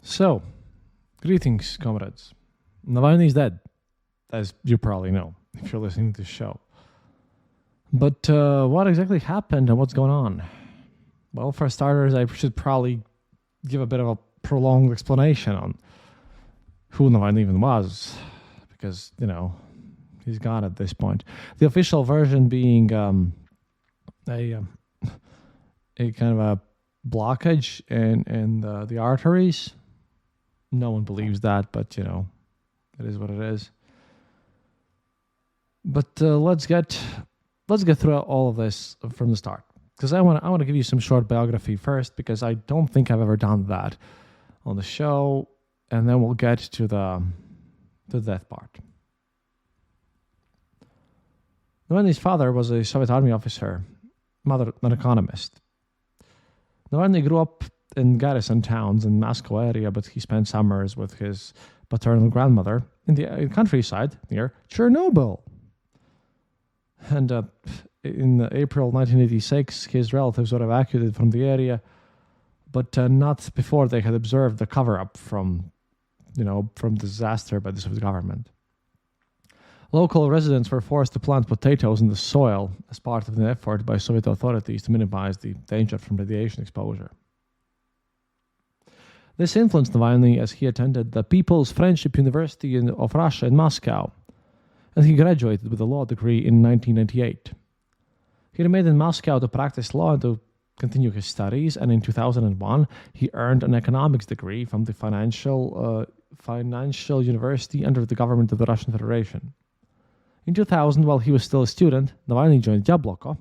So, greetings, comrades. Navalny is dead, as you probably know if you're listening to this show. But what exactly happened and what's going on? Well, for starters, I should probably give a bit of a prolonged explanation on who Navalny even was, because, he's gone at this point. The official version being a kind of a blockage in the arteries. No one believes that, but it is what it is. But let's get through all of this from the start, because I want to give you some short biography first, because I don't think I've ever done that on the show, and then we'll get to the death part. Navalny's father was a Soviet army officer, mother an economist. Navalny grew up in garrison towns in Moscow area, but he spent summers with his paternal grandmother in the countryside near Chernobyl. And in April 1986, his relatives were evacuated from the area, but not before they had observed the cover-up from disaster by the Soviet government. Local residents were forced to plant potatoes in the soil as part of an effort by Soviet authorities to minimize the danger from radiation exposure. This influenced Navalny as he attended the People's Friendship University of Russia in Moscow, and he graduated with a law degree in 1998. He remained in Moscow to practice law and to continue his studies, and in 2001 he earned an economics degree from the financial university under the government of the Russian Federation. In 2000, while he was still a student, Navalny joined Yabloko,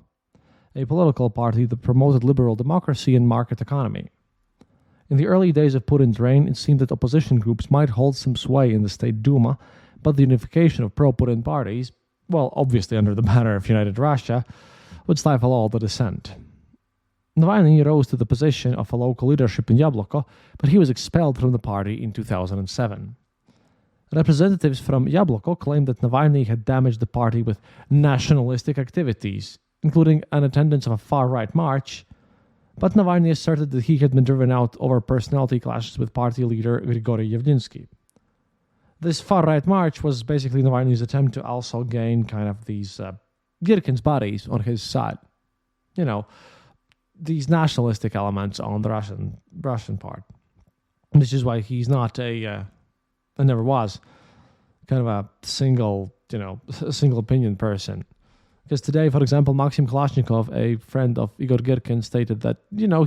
a political party that promoted liberal democracy and market economy. In the early days of Putin's reign, it seemed that opposition groups might hold some sway in the State Duma, but the unification of pro-Putin parties, well, obviously under the banner of United Russia, would stifle all the dissent. Navalny rose to the position of a local leadership in Yabloko, but he was expelled from the party in 2007. Representatives from Yabloko claimed that Navalny had damaged the party with nationalistic activities, including an attendance of a far-right march, but Navalny asserted that he had been driven out over personality clashes with party leader Grigory Yevdinsky. This far-right march was basically Navalny's attempt to also gain kind of these Girkin's buddies on his side. These nationalistic elements on the Russian part. Which is why he's not and never was, kind of a single opinion person. Because today, for example, Maxim Kalashnikov, a friend of Igor Girkin, stated that,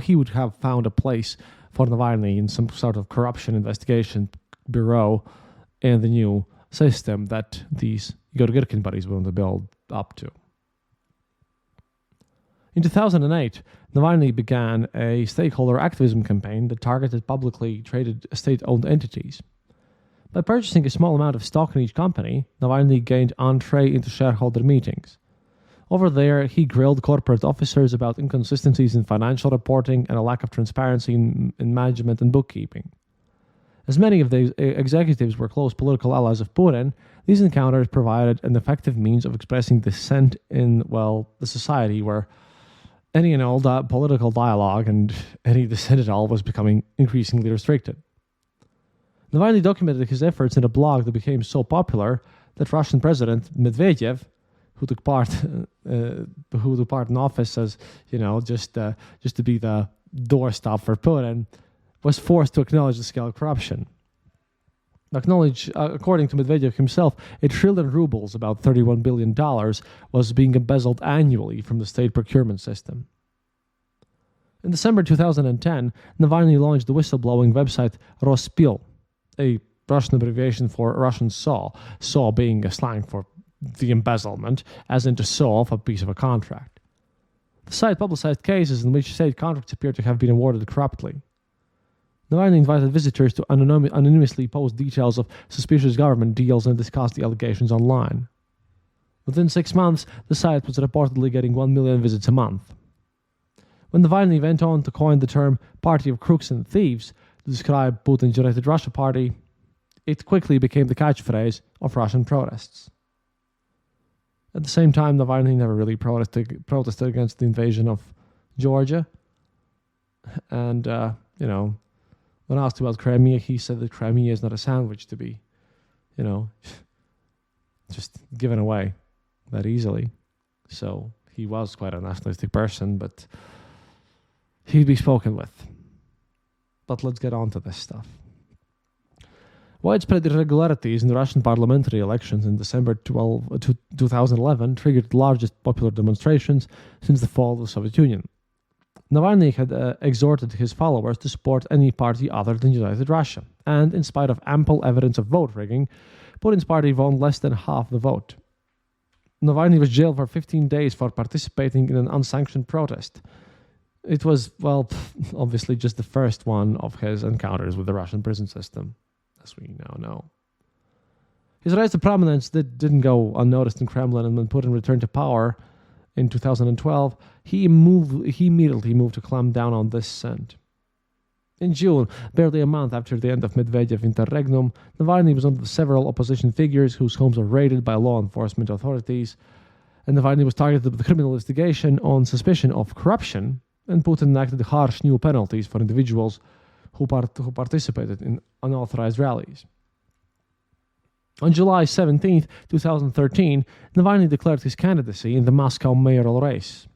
he would have found a place for Navalny in some sort of corruption investigation bureau in the new system that these Igor Girkin buddies want to build up to. In 2008, Navalny began a stakeholder activism campaign that targeted publicly traded state-owned entities. By purchasing a small amount of stock in each company, Navalny gained entree into shareholder meetings. Over there, he grilled corporate officers about inconsistencies in financial reporting and a lack of transparency in management and bookkeeping. As many of the executives were close political allies of Putin, these encounters provided an effective means of expressing dissent in, the society where any and all political dialogue and any dissent at all was becoming increasingly restricted. Navalny documented his efforts in a blog that became so popular that Russian President Medvedev, who took part in office as just to be the doorstop for Putin, was forced to acknowledge the scale of corruption. According to Medvedev himself, 1 trillion rubles, about $31 billion, was being embezzled annually from the state procurement system. In December 2010, Navalny launched the whistleblowing website Rospil, a Russian abbreviation for Russian saw being a slang for the embezzlement, as in to saw off a piece of a contract. The site publicized cases in which state contracts appear to have been awarded corruptly. Navalny invited visitors to anonymously post details of suspicious government deals and discuss the allegations online. Within 6 months, the site was reportedly getting 1 million visits a month. When Navalny went on to coin the term Party of Crooks and Thieves to describe Putin's United Russia Party, it quickly became the catchphrase of Russian protests. At the same time, Navalny never really protested against the invasion of Georgia. And, When asked about Crimea, he said that Crimea is not a sandwich to be, just given away that easily. So he was quite a nationalistic person, but he'd be spoken with. But let's get on to this stuff. Widespread irregularities in the Russian parliamentary elections in December 2011 triggered the largest popular demonstrations since the fall of the Soviet Union. Navalny had exhorted his followers to support any party other than United Russia, and in spite of ample evidence of vote rigging, Putin's party won less than half the vote. Navalny was jailed for 15 days for participating in an unsanctioned protest. It was, obviously just the first one of his encounters with the Russian prison system, as we now know. His rise to prominence didn't go unnoticed in Kremlin, and when Putin returned to power in 2012, he immediately moved to clamp down on dissent. In June, barely a month after the end of Medvedev interregnum, Navalny was one of several opposition figures whose homes were raided by law enforcement authorities, and Navalny was targeted with a criminal investigation on suspicion of corruption, and Putin enacted harsh new penalties for individuals who participated in unauthorized rallies. On July 17, 2013, Navalny declared his candidacy in the Moscow mayoral race.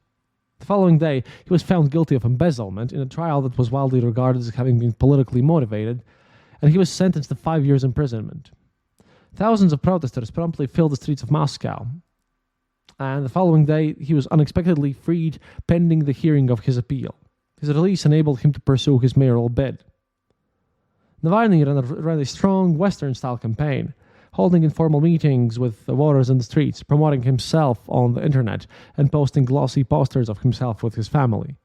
The following day, he was found guilty of embezzlement in a trial that was widely regarded as having been politically motivated, and he was sentenced to 5 years imprisonment. Thousands of protesters promptly filled the streets of Moscow, and the following day, he was unexpectedly freed pending the hearing of his appeal. His release enabled him to pursue his mayoral bid. Navalny ran a strong Western-style campaign, holding informal meetings with the voters in the streets, promoting himself on the internet, and posting glossy posters of himself with his family.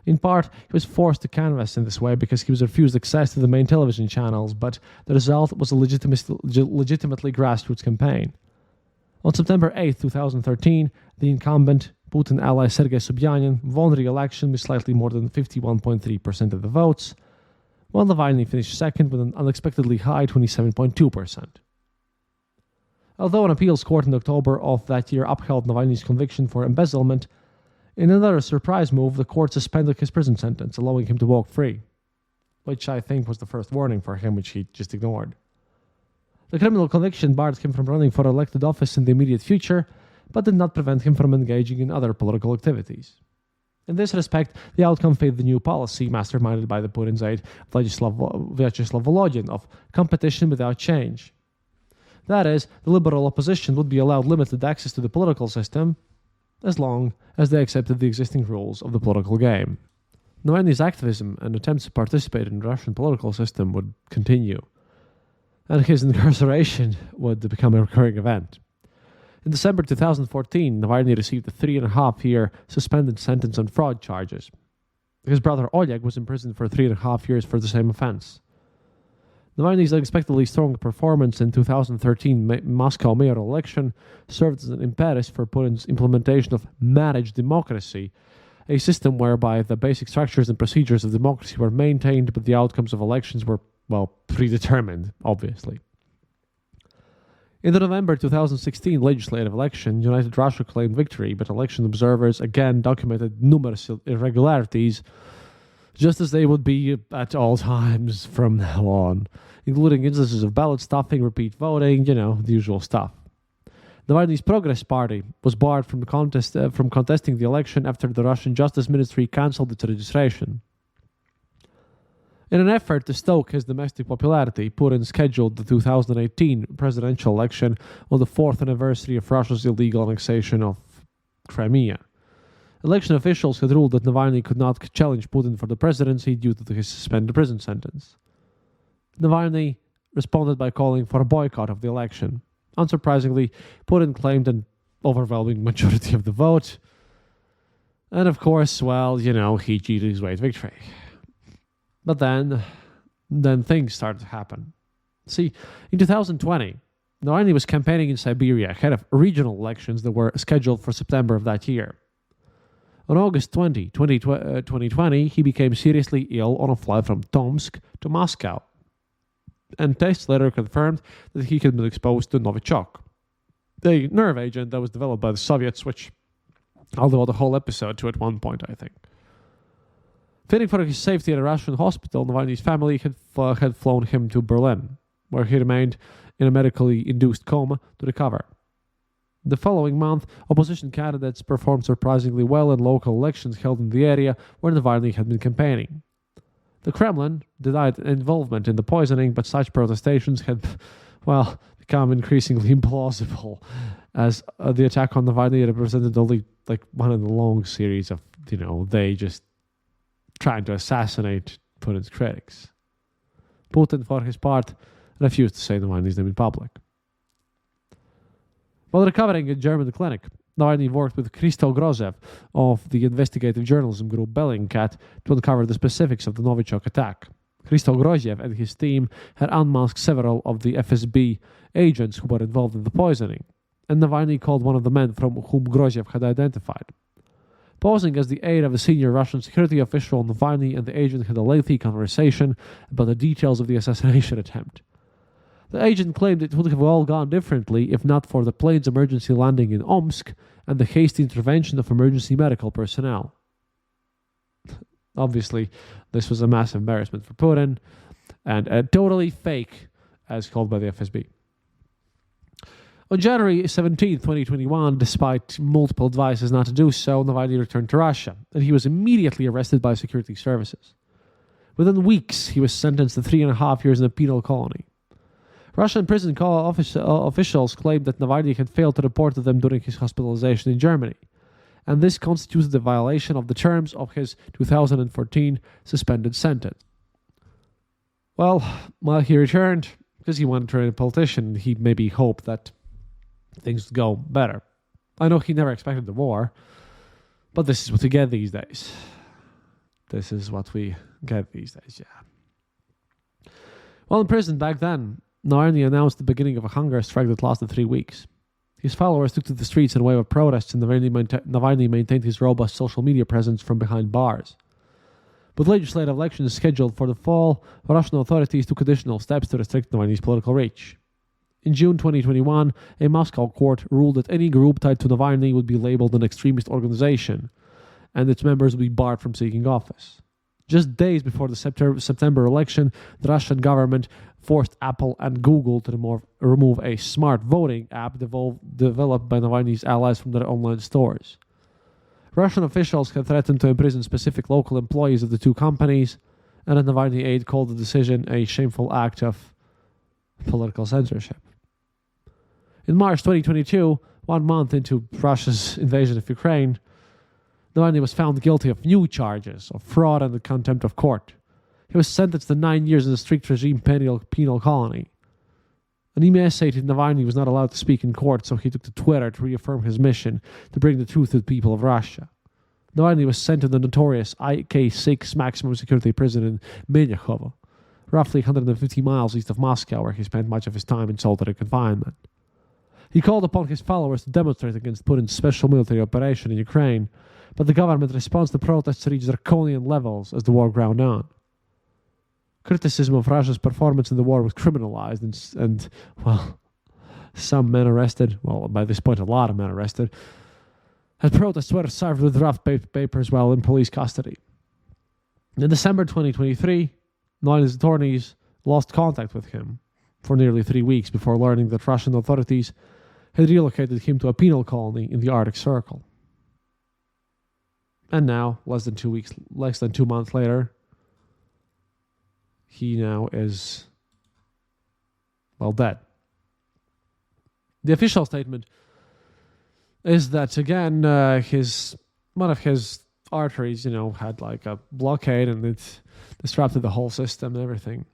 In part, he was forced to canvass in this way because he was refused access to the main television channels, but the result was a legitimately grassroots campaign. On September 8, 2013, the incumbent Putin ally Sergei Sobyanin won re-election with slightly more than 51.3% of the votes, while Navalny finished second with an unexpectedly high 27.2%. Although an appeals court in October of that year upheld Navalny's conviction for embezzlement, in another surprise move, the court suspended his prison sentence, allowing him to walk free, which I think was the first warning for him, which he just ignored. The criminal conviction barred him from running for elected office in the immediate future, but did not prevent him from engaging in other political activities. In this respect, the outcome favored the new policy masterminded by the Putin's aide Vyacheslav Volodin of competition without change. That is, the liberal opposition would be allowed limited access to the political system as long as they accepted the existing rules of the political game. Navalny's activism and attempts to participate in the Russian political system would continue, and his incarceration would become a recurring event. In December 2014, Navalny received a 3.5-year suspended sentence on fraud charges. His brother Oleg was imprisoned for 3.5 years for the same offense. Navalny's unexpectedly strong performance in 2013 Moscow mayoral election served as an impetus for Putin's implementation of managed democracy, a system whereby the basic structures and procedures of democracy were maintained, but the outcomes of elections were, predetermined, obviously. In the November 2016 legislative election, United Russia claimed victory, but election observers again documented numerous irregularities, just as they would be at all times from now on, including instances of ballot stuffing, repeat voting, the usual stuff. Navalny's Progress Party was barred from contesting the election after the Russian Justice Ministry cancelled its registration. In an effort to stoke his domestic popularity, Putin scheduled the 2018 presidential election on the 4th anniversary of Russia's illegal annexation of Crimea. Election officials had ruled that Navalny could not challenge Putin for the presidency due to his suspended prison sentence. Navalny responded by calling for a boycott of the election. Unsurprisingly, Putin claimed an overwhelming majority of the vote. And of course, he cheated his way to victory. But then things started to happen. See, in 2020, Navalny was campaigning in Siberia ahead of regional elections that were scheduled for September of that year. On August 20, 2020, he became seriously ill on a flight from Tomsk to Moscow, and tests later confirmed that he had been exposed to Novichok, the nerve agent that was developed by the Soviets, which I'll devote a whole episode to at one point, I think. Fearing for his safety at a Russian hospital, Navalny's family had flown him to Berlin, where he remained in a medically induced coma to recover. The following month, opposition candidates performed surprisingly well in local elections held in the area where Navalny had been campaigning. The Kremlin denied involvement in the poisoning, but such protestations had, become increasingly implausible, as the attack on Navalny represented only one in a long series of, they just trying to assassinate Putin's critics. Putin, for his part, refused to say Navalny's name in public. While recovering in German clinic, Navalny worked with Christoph Grozev of the investigative journalism group Bellingcat to uncover the specifics of the Novichok attack. Christoph Grozev and his team had unmasked several of the FSB agents who were involved in the poisoning, and Navalny called one of the men from whom Grozev had identified. Posing as the aide of a senior Russian security official, Navalny and the agent had a lengthy conversation about the details of the assassination attempt. The agent claimed it would have all gone differently if not for the plane's emergency landing in Omsk and the hasty intervention of emergency medical personnel. Obviously, this was a massive embarrassment for Putin and totally fake, as called by the FSB. On January 17, 2021, despite multiple advices not to do so, Navalny returned to Russia, and he was immediately arrested by security services. Within weeks, he was sentenced to 3.5 years in a penal colony. Russian prison officials claimed that Navalny had failed to report to them during his hospitalization in Germany, and this constituted a violation of the terms of his 2014 suspended sentence. Well, he returned because he wanted to remain a politician. He maybe hoped that things would go better. I know he never expected the war, but this is what we get these days. Yeah. While in prison back then, Navalny announced the beginning of a hunger strike that lasted 3 weeks. His followers took to the streets in a wave of protests, and Navalny maintained his robust social media presence from behind bars. With legislative elections scheduled for the fall, Russian authorities took additional steps to restrict Navalny's political reach. In June 2021, a Moscow court ruled that any group tied to Navalny would be labeled an extremist organization, and its members would be barred from seeking office. Just days before the September election, the Russian government forced Apple and Google to remove a smart voting app developed by Navalny's allies from their online stores. Russian officials had threatened to imprison specific local employees of the two companies, and a Navalny aide called the decision a shameful act of political censorship. In March 2022, 1 month into Russia's invasion of Ukraine, Navalny was found guilty of new charges of fraud and the contempt of court. He was sentenced to 9 years in a strict regime penal colony. An emaciated Navalny was not allowed to speak in court, so he took to Twitter to reaffirm his mission to bring the truth to the people of Russia. Navalny was sent to the notorious IK6 maximum security prison in Menyachovo, roughly 150 miles east of Moscow, where he spent much of his time in solitary confinement. He called upon his followers to demonstrate against Putin's special military operation in Ukraine, but the government response to protests reached draconian levels as the war ground on. Criticism of Russia's performance in the war was criminalized, and some men arrested, by this point a lot of men arrested, and protests were served with rough papers while in police custody. In December 2023, Navalny's attorneys lost contact with him for nearly 3 weeks before learning that Russian authorities had relocated him to a penal colony in the Arctic Circle. And now, less than 2 months later, he now is, dead. The official statement is that, again, one of his arteries, had like a blockade and it disrupted the whole system and everything.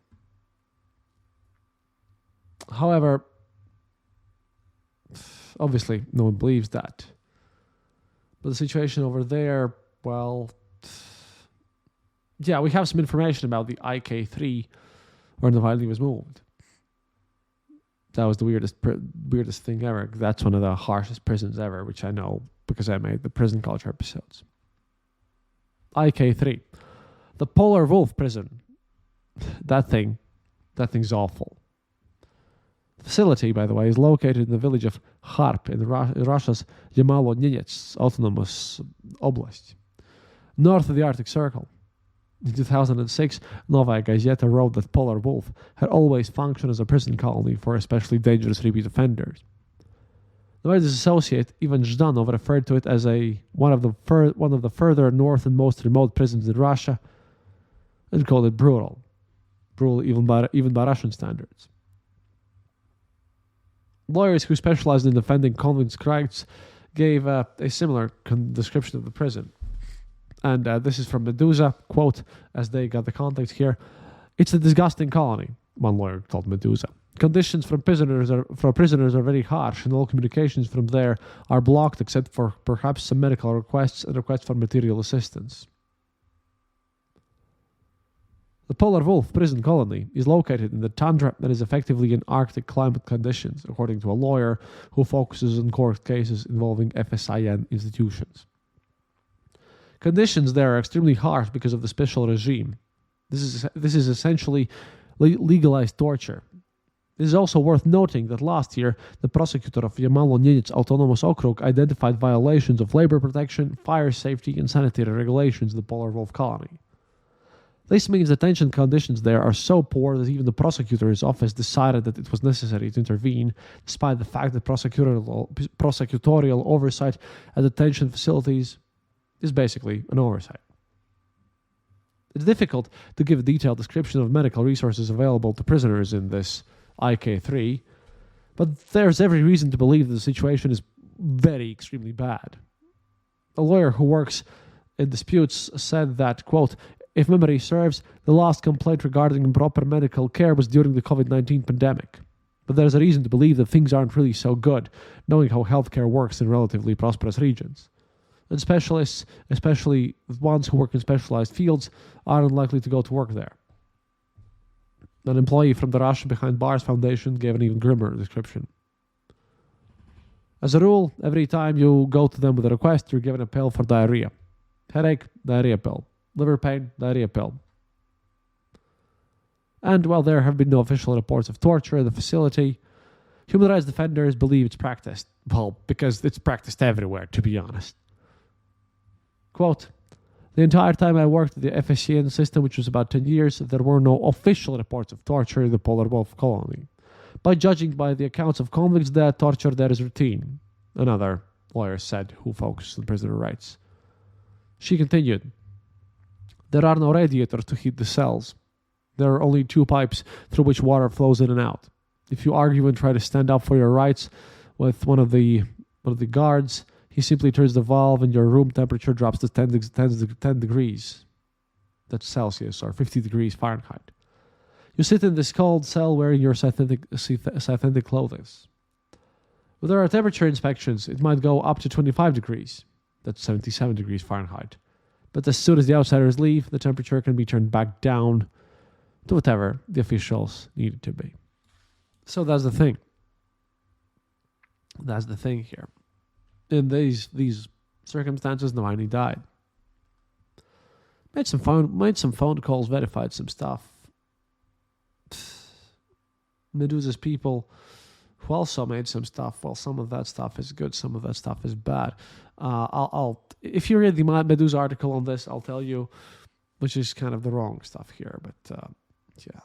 However, obviously, no one believes that. But the situation over there, we have some information about the IK3 where Navalny was moved. That was the weirdest thing ever. That's one of the harshest prisons ever, which I know because I made the prison culture episodes. IK3. The Polar Wolf prison. That thing's awful. The facility, by the way, is located in the village of Kharp in Russia's Yamalo-Nenets Autonomous Oblast, north of the Arctic Circle. In 2006, Novaya Gazeta wrote that Polar Wolf had always functioned as a prison colony for especially dangerous repeat offenders. Novaya's associate, Ivan Zhdanov, referred to it as one of the further north and most remote prisons in Russia, and called it brutal even by Russian standards. Lawyers who specialized in defending convict rights gave a similar description of the prison. And this is from Medusa, quote, as they got the context here. "It's a disgusting colony," one lawyer told Medusa. "Conditions for prisoners are very harsh, and all communications from there are blocked except for perhaps some medical requests and requests for material assistance." The Polar Wolf prison colony is located in the tundra and is effectively in Arctic climate conditions, according to a lawyer who focuses on court cases involving FSIN institutions. Conditions there are extremely harsh because of the special regime. This is essentially legalized torture. It is also worth noting that last year, the prosecutor of Yamalo-Nenets Autonomous Okrug identified violations of labor protection, fire safety, and sanitary regulations in the Polar Wolf colony. This means detention conditions there are so poor that even the prosecutor's office decided that it was necessary to intervene, despite the fact that prosecutorial oversight at detention facilities is basically an oversight. It's difficult to give a detailed description of medical resources available to prisoners in this IK3, but there's every reason to believe that the situation is extremely bad. A lawyer who works in disputes said that, quote, "If memory serves, the last complaint regarding improper medical care was during the COVID-19 pandemic. But there's a reason to believe that things aren't really so good, knowing how healthcare works in relatively prosperous regions. And specialists, especially ones who work in specialized fields, are unlikely to go to work there." An employee from the Russia Behind Bars Foundation gave an even grimmer description. "As a rule, every time you go to them with a request, you're given a pill for diarrhea. Headache, diarrhea pill. Liver pain, diarrhea pill." And while there have been no official reports of torture at the facility, human rights defenders believe it's practiced. Well, because it's practiced everywhere, to be honest. Quote, "The entire time I worked at the FSCN system, which was about 10 years, there were no official reports of torture in the Polar Wolf colony. But judging by the accounts of convicts, that torture there is routine," another lawyer said, who focused on prisoner rights. She continued, "There are no radiators to heat the cells. There are only 2 pipes through which water flows in and out. If you argue and try to stand up for your rights with one of the guards, he simply turns the valve and your room temperature drops to 10 degrees. That's Celsius, or 50 degrees Fahrenheit. You sit in this cold cell wearing your synthetic clothes. When there are temperature inspections, it might go up to 25 degrees. That's 77 degrees Fahrenheit. But as soon as the outsiders leave, the temperature can be turned back down to whatever the officials need it to be." So that's the thing. That's the thing here. In these circumstances, Navalny died. Made some phone calls, verified some stuff. Medusa's people who also made some stuff. Well, some of that stuff is good, some of that stuff is bad. If you read the Medusa article on this, I'll tell you, which is kind of the wrong stuff here. But yeah,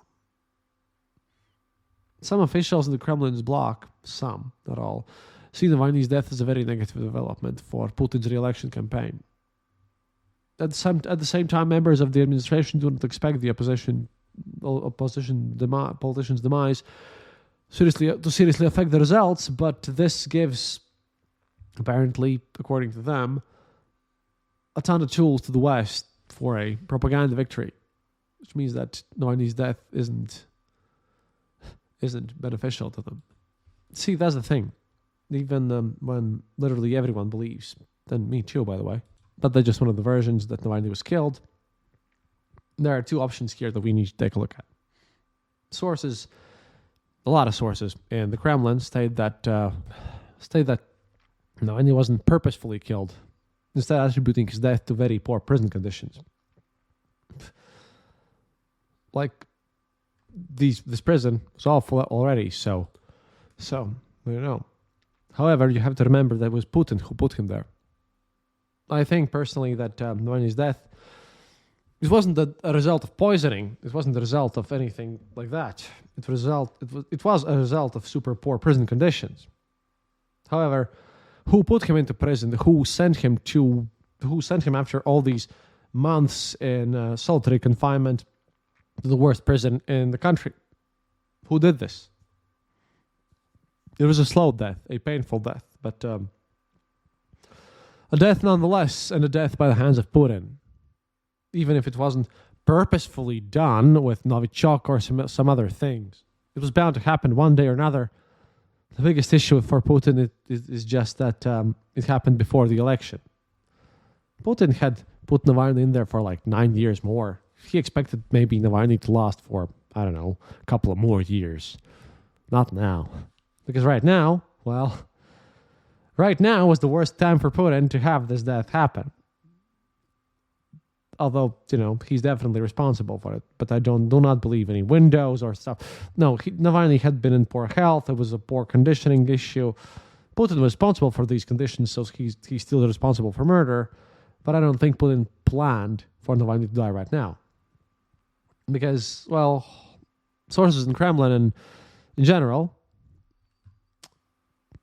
some officials in the Kremlin's bloc, some, not all, see Navalny's death as a very negative development for Putin's re-election campaign. At the same time, members of the administration do not expect the politician's demise to seriously affect the results, but this gives, apparently, according to them, a ton of tools to the West for a propaganda victory, which means that Navalny's death isn't beneficial to them. See, that's the thing. Even when literally everyone believes, and me too, by the way, but that's just one of the versions that Navalny was killed. There are 2 options here that we need to take a look at. Sources, a lot of sources in the Kremlin state that Navalny wasn't purposefully killed, instead attributing his death to very poor prison conditions. Like, this prison was awful already, so I don't know. However, you have to remember that it was Putin who put him there. I think personally that Navalny's death It wasn't a result of poisoning. It wasn't the result of anything like that. It was a result of super poor prison conditions. However, who put him into prison? Who sent him after all these months in solitary confinement to the worst prison in the country? Who did this? It was a slow death, a painful death, but a death nonetheless, and a death by the hands of Putin. Even if it wasn't purposefully done with Novichok or some other things. It was bound to happen one day or another. The biggest issue for Putin is just that it happened before the election. Putin had put Navalny in there for like 9 years more. He expected maybe Navalny to last for, I don't know, a couple of more years. Not now. Because right now was the worst time for Putin to have this death happen. Although, he's definitely responsible for it. But I do not believe any windows or stuff. No, Navalny had been in poor health. It was a poor conditioning issue. Putin was responsible for these conditions, so he's still responsible for murder. But I don't think Putin planned for Navalny to die right now. Because, well, sources in Kremlin and in general,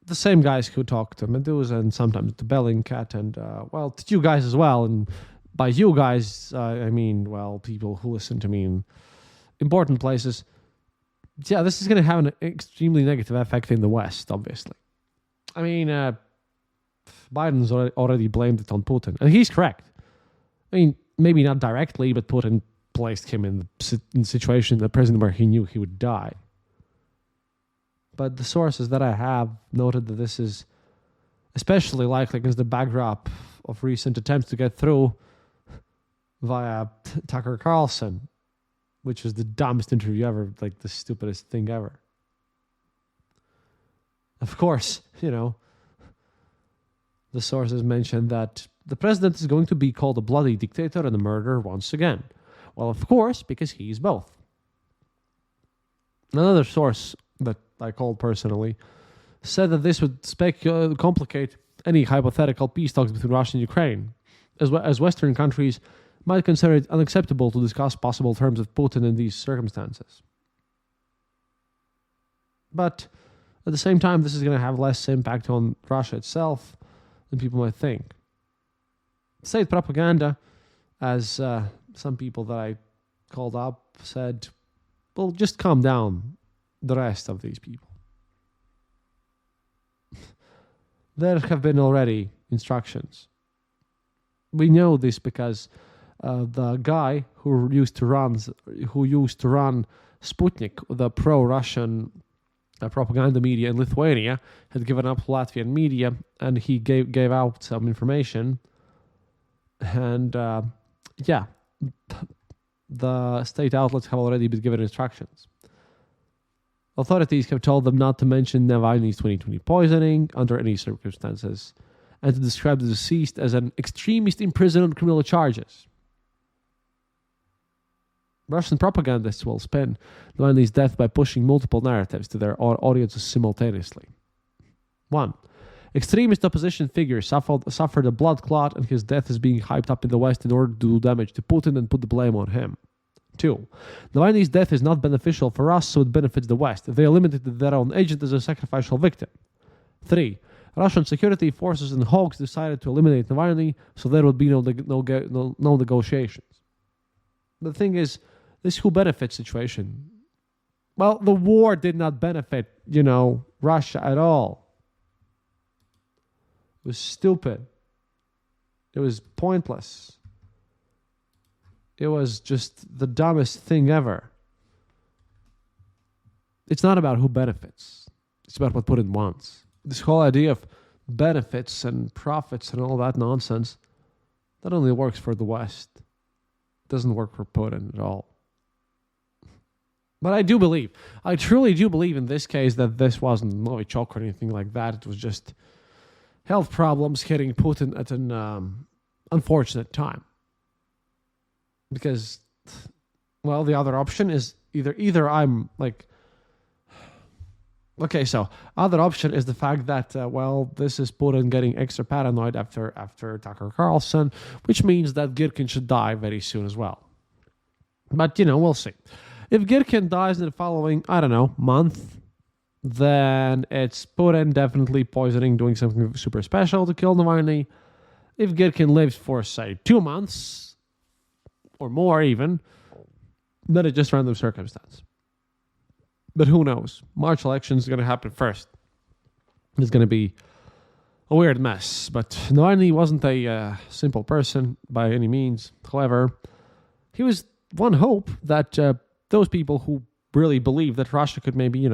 the same guys who talk to Medusa and sometimes to Bellingcat and, to you guys as well, and by you guys, I mean, people who listen to me in important places. Yeah, this is going to have an extremely negative effect in the West, obviously. I mean, Biden's already blamed it on Putin, and he's correct. I mean, maybe not directly, but Putin placed him in the situation, the prison where he knew he would die. But the sources that I have noted that this is especially likely against the backdrop of recent attempts to get through via Tucker Carlson, which was the dumbest interview ever, like the stupidest thing ever. Of course, the sources mentioned that the president is going to be called a bloody dictator and a murderer once again. Well, of course, because he's both. Another source that I called personally said that this would complicate any hypothetical peace talks between Russia and Ukraine, as Western countries might consider it unacceptable to discuss possible terms with Putin in these circumstances. But at the same time, this is going to have less impact on Russia itself than people might think. State propaganda, as some people that I called up said, well, just calm down the rest of these people. There have been already instructions. We know this because the guy who used to run Sputnik, the pro-Russian propaganda media in Lithuania, had given up Latvian media, and he gave out some information. And the state outlets have already been given instructions. Authorities have told them not to mention Navalny's 2020 poisoning under any circumstances, and to describe the deceased as an extremist imprisoned on criminal charges. Russian propagandists will spin Navalny's death by pushing multiple narratives to their audiences simultaneously. 1. Extremist opposition figure suffered a blood clot, and his death is being hyped up in the West in order to do damage to Putin and put the blame on him. 2. Navalny's death is not beneficial for us, so it benefits the West. They eliminated their own agent as a sacrificial victim. 3. Russian security forces and hawks decided to eliminate Navalny, so there would be no negotiations. The thing is, this who benefits situation. Well, the war did not benefit, Russia at all. It was stupid. It was pointless. It was just the dumbest thing ever. It's not about who benefits. It's about what Putin wants. This whole idea of benefits and profits and all that nonsense, that only works for the West. It doesn't work for Putin at all. But I truly do believe in this case that this wasn't Novichok or anything like that. It was just health problems hitting Putin at an unfortunate time. Because, well, the other option is either I'm Okay, so other option is the fact that, this is Putin getting extra paranoid after Tucker Carlson, which means that Girkin should die very soon as well. But, we'll see. If Girkin dies in the following, I don't know, month, then it's Putin definitely poisoning, doing something super special to kill Navalny. If Girkin lives for, say, 2 months, or more even, then it's just random circumstance. But who knows? March election is going to happen first. It's going to be a weird mess. But Navalny wasn't a simple person by any means. However, he was one hope that those people who really believe that Russia could maybe,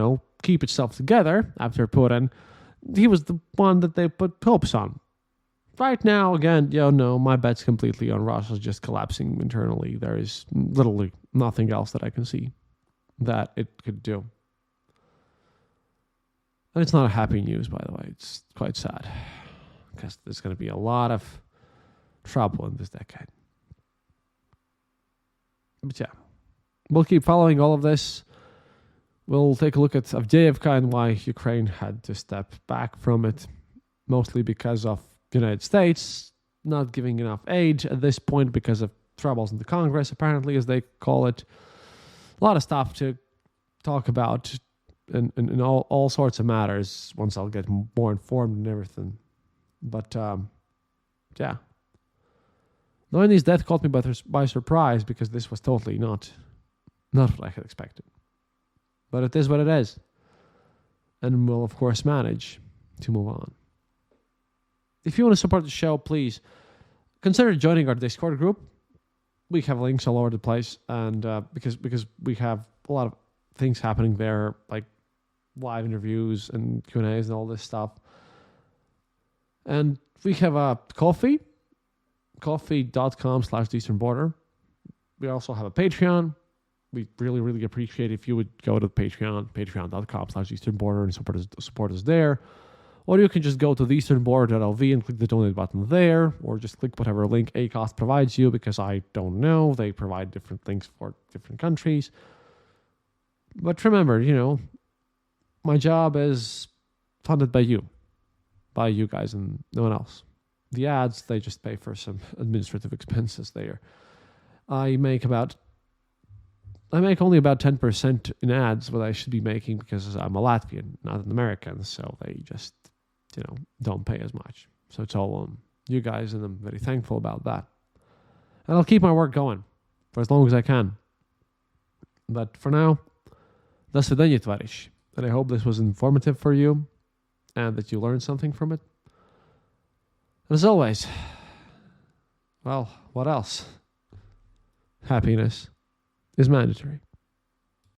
keep itself together after Putin, he was the one that they put hopes on. Right now, again, no, my bet's completely on Russia's just collapsing internally. There is literally nothing else that I can see that it could do. And it's not a happy news, by the way. It's quite sad because there's going to be a lot of trouble in this decade. But yeah, we'll keep following all of this. We'll take a look at Avdiivka and why Ukraine had to step back from it, mostly because of the United States not giving enough aid at this point because of troubles in the Congress, apparently, as they call it. A lot of stuff to talk about in all sorts of matters once I'll get more informed and everything. But, yeah. Navalny's death caught me by surprise because this was totally not what I had expected. But it is what it is. And we'll, of course, manage to move on. If you want to support the show, please consider joining our Discord group. We have links all over the place, and because we have a lot of things happening there, like live interviews and Q&As and all this stuff. And we have a coffee.com/Eastern Border. We also have a Patreon. We really, really appreciate if you would go to Patreon, patreon.com/Eastern Border, and support us there. Or you can just go to theeasternborder.lv and click the donate button there, or just click whatever link ACOST provides you, because I don't know. They provide different links for different countries. But remember, my job is funded by you guys and no one else. The ads, they just pay for some administrative expenses there. I make only about 10% in ads, what I should be making, because I'm a Latvian, not an American, so they just, don't pay as much. So it's all on you guys, and I'm very thankful about that. And I'll keep my work going for as long as I can. But for now, do svidaniya, tvarish. And I hope this was informative for you, and that you learned something from it. And as always, well, what else? Happiness is mandatory.